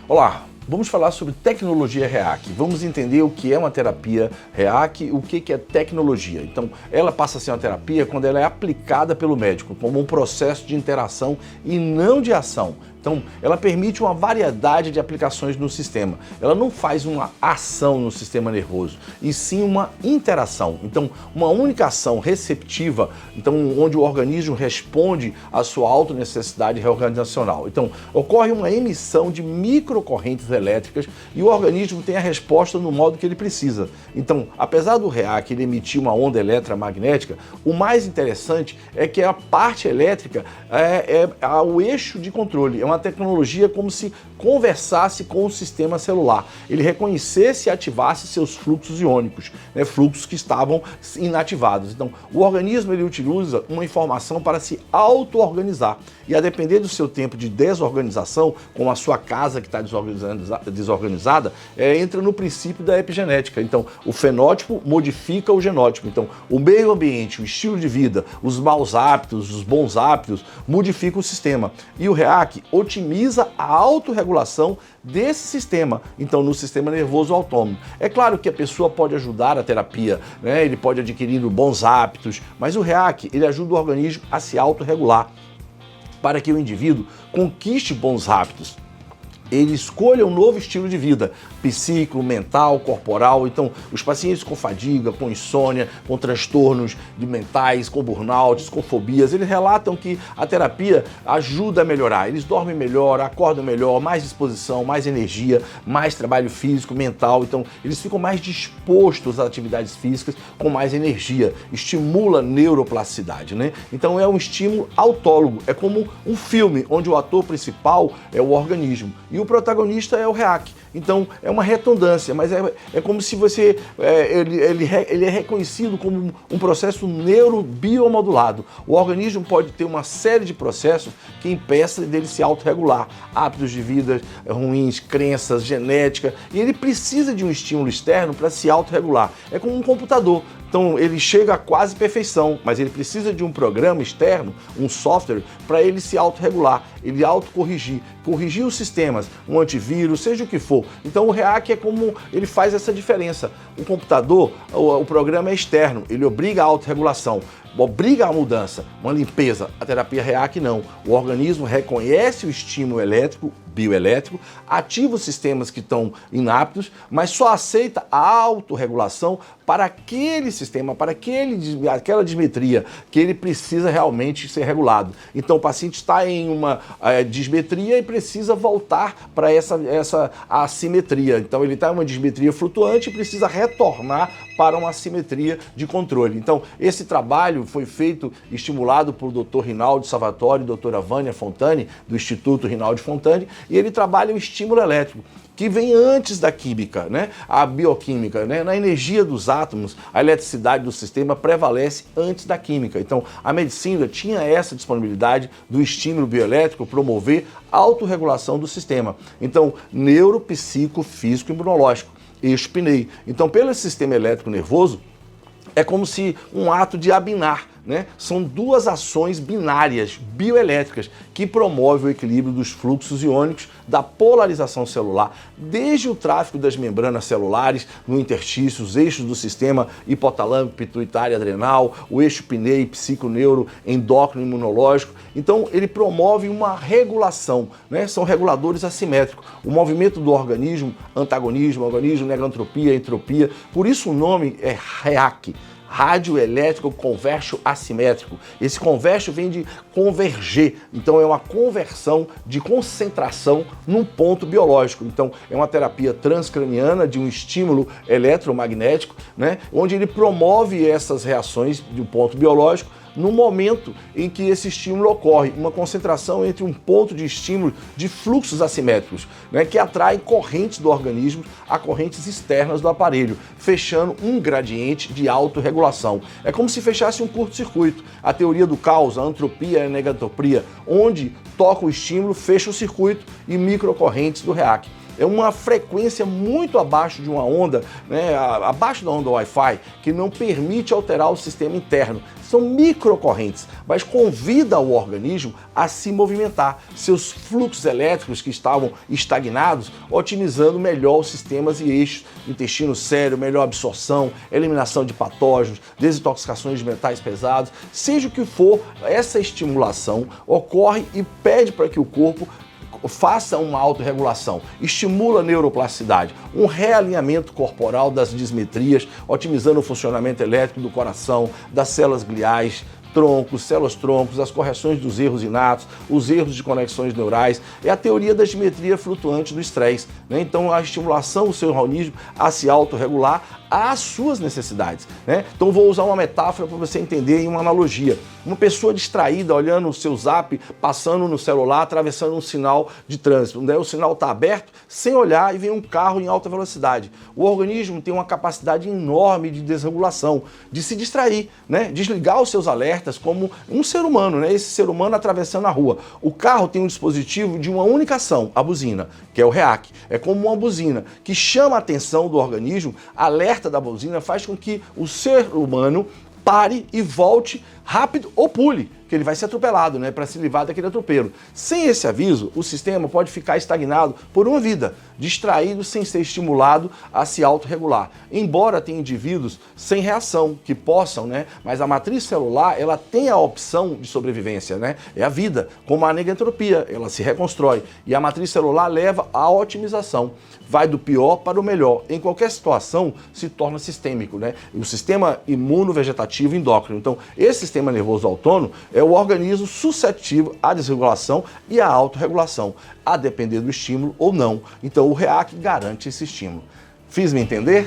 Olá, vamos falar sobre tecnologia REAC. Vamos entender o que é uma terapia REAC, o que é tecnologia. Então, ela passa a ser uma terapia quando ela é aplicada pelo médico, como um processo de interação e não de ação. Então, ela permite uma variedade de aplicações no sistema. Ela não faz uma ação no sistema nervoso, e sim uma interação. Então, uma única ação receptiva, então, onde o organismo responde à sua autonecessidade reorganizacional. Então, ocorre uma emissão de microcorrentes elétricas e o organismo tem a resposta no modo que ele precisa. Então, apesar do REAC ele emitir uma onda eletromagnética, o mais interessante é que a parte elétrica é o eixo de controle. É uma tecnologia como se conversasse com o sistema celular. Ele reconhecesse e ativasse seus fluxos iônicos, fluxos que estavam inativados. Então, o organismo ele utiliza uma informação para se auto-organizar. E a depender do seu tempo de desorganização, como a sua casa que está desorganizada, entra no princípio da epigenética. Então, o fenótipo modifica o genótipo. Então, o meio ambiente, o estilo de vida, os maus hábitos, os bons hábitos, modificam o sistema. E o REAC otimiza a autorregulação desse sistema, então no sistema nervoso autônomo. É claro que a pessoa pode ajudar a terapia, ele pode adquirir bons hábitos, mas o REAC ele ajuda o organismo a se autorregular para que o indivíduo conquiste bons hábitos. Ele escolha um novo estilo de vida, psíquico, mental, corporal. Então, os pacientes com fadiga, com insônia, com transtornos mentais, com burnouts, com fobias, eles relatam que a terapia ajuda a melhorar. Eles dormem melhor, acordam melhor, mais disposição, mais energia, mais trabalho físico, mental. Então, eles ficam mais dispostos às atividades físicas, com mais energia. Estimula a neuroplasticidade, Então, é um estímulo autólogo. É como um filme, onde o ator principal é o organismo e o protagonista é o REAC. Então, é uma redundância, mas é como se você... ele é reconhecido como um processo neurobiomodulado. O organismo pode ter uma série de processos que impeçam dele se autorregular. Hábitos de vida ruins, crenças, genética, e ele precisa de um estímulo externo para se autorregular. É como um computador. Então, ele chega a quase perfeição, mas ele precisa de um programa externo, um software, para ele se autorregular, ele autocorrigir, corrigir os sistemas, um antivírus, seja o que for. Então, o REAC é como ele faz essa diferença. O computador, o programa é externo, ele obriga a autorregulação, obriga a mudança, uma limpeza. A terapia REAC não. O organismo reconhece o estímulo elétrico, bioelétrico, ativa os sistemas que estão inaptos, mas só aceita a autorregulação para aquele sistema, para aquela dismetria que ele precisa realmente ser regulado. Então o paciente está em uma dismetria e precisa voltar para essa assimetria. Então ele está em uma dismetria flutuante e precisa retornar para uma assimetria de controle. Então esse trabalho foi feito, estimulado por Dr. Rinaldi Salvatore e doutora Vânia Fontani, do Instituto Rinaldi Fontani, e ele trabalha o estímulo elétrico, que vem antes da química, a bioquímica. Na energia dos átomos, a eletricidade do sistema prevalece antes da química. Então, a medicina tinha essa disponibilidade do estímulo bioelétrico promover a autorregulação do sistema. Então, neuro, psico, físico e imunológico, eixo PNEI. Então, pelo sistema elétrico nervoso, é como se um ato de abinar, São duas ações binárias, bioelétricas, que promovem o equilíbrio dos fluxos iônicos, da polarização celular, desde o tráfego das membranas celulares, no interstício, os eixos do sistema hipotalâmico, pituitário, adrenal, o eixo PNEI, psico-neuro, endócrino, imunológico. Então, ele promove uma regulação, São reguladores assimétricos. O movimento do organismo, antagonismo, organismo, negantropia, entropia. Por isso o nome é REAC. Radioelétrico converso assimétrico. Esse converso vem de converger, então é uma conversão de concentração num ponto biológico. Então é uma terapia transcraniana de um estímulo eletromagnético, onde ele promove essas reações de um ponto biológico no momento em que esse estímulo ocorre, uma concentração entre um ponto de estímulo de fluxos assimétricos, que atraem correntes do organismo a correntes externas do aparelho, fechando um gradiente de autorregulação. É como se fechasse um curto-circuito. A teoria do caos, a entropia e a negantropia, onde toca o estímulo, fecha o circuito e microcorrentes do REAC. É uma frequência muito abaixo de uma onda, abaixo da onda Wi-Fi, que não permite alterar o sistema interno. São microcorrentes, mas convida o organismo a se movimentar, seus fluxos elétricos que estavam estagnados, otimizando melhor os sistemas e eixos, intestino sério, melhor absorção, eliminação de patógenos, desintoxicações de metais pesados, seja o que for, essa estimulação ocorre e pede para que o corpo faça uma autorregulação, estimula a neuroplasticidade, um realinhamento corporal das dismetrias, otimizando o funcionamento elétrico do coração, das células gliais, troncos, células-troncos, as correções dos erros inatos, os erros de conexões neurais. É a teoria da dismetria flutuante do estresse, né? Então, a estimulação do seu organismo a se autorregular às suas necessidades, né? Então, vou usar uma metáfora para você entender em uma analogia. Uma pessoa distraída olhando o seu zap, passando no celular, atravessando um sinal de trânsito. Daí o sinal está aberto, sem olhar, e vem um carro em alta velocidade. O organismo tem uma capacidade enorme de desregulação, de se distrair, né? Desligar os seus alertas como um ser humano, né? Esse ser humano atravessando a rua. O carro tem um dispositivo de uma única ação, a buzina, que é o REAC. É como uma buzina que chama a atenção do organismo, alerta da buzina, faz com que o ser humano pare e volte rápido ou pule, que ele vai ser atropelado, né, para se livrar daquele atropelo. Sem esse aviso, o sistema pode ficar estagnado por uma vida, distraído sem ser estimulado a se autorregular. Embora tenha indivíduos sem reação, que possam, né, mas a matriz celular, ela tem a opção de sobrevivência, né, é a vida, como a negentropia, ela se reconstrói, e a matriz celular leva à otimização, vai do pior para o melhor. Em qualquer situação, se torna sistêmico, né, o sistema imunovegetativo endócrino. Então, esse sistema nervoso autônomo é o organismo suscetível à desregulação e à autorregulação, a depender do estímulo ou não. Então o REAC garante esse estímulo. Fiz me entender?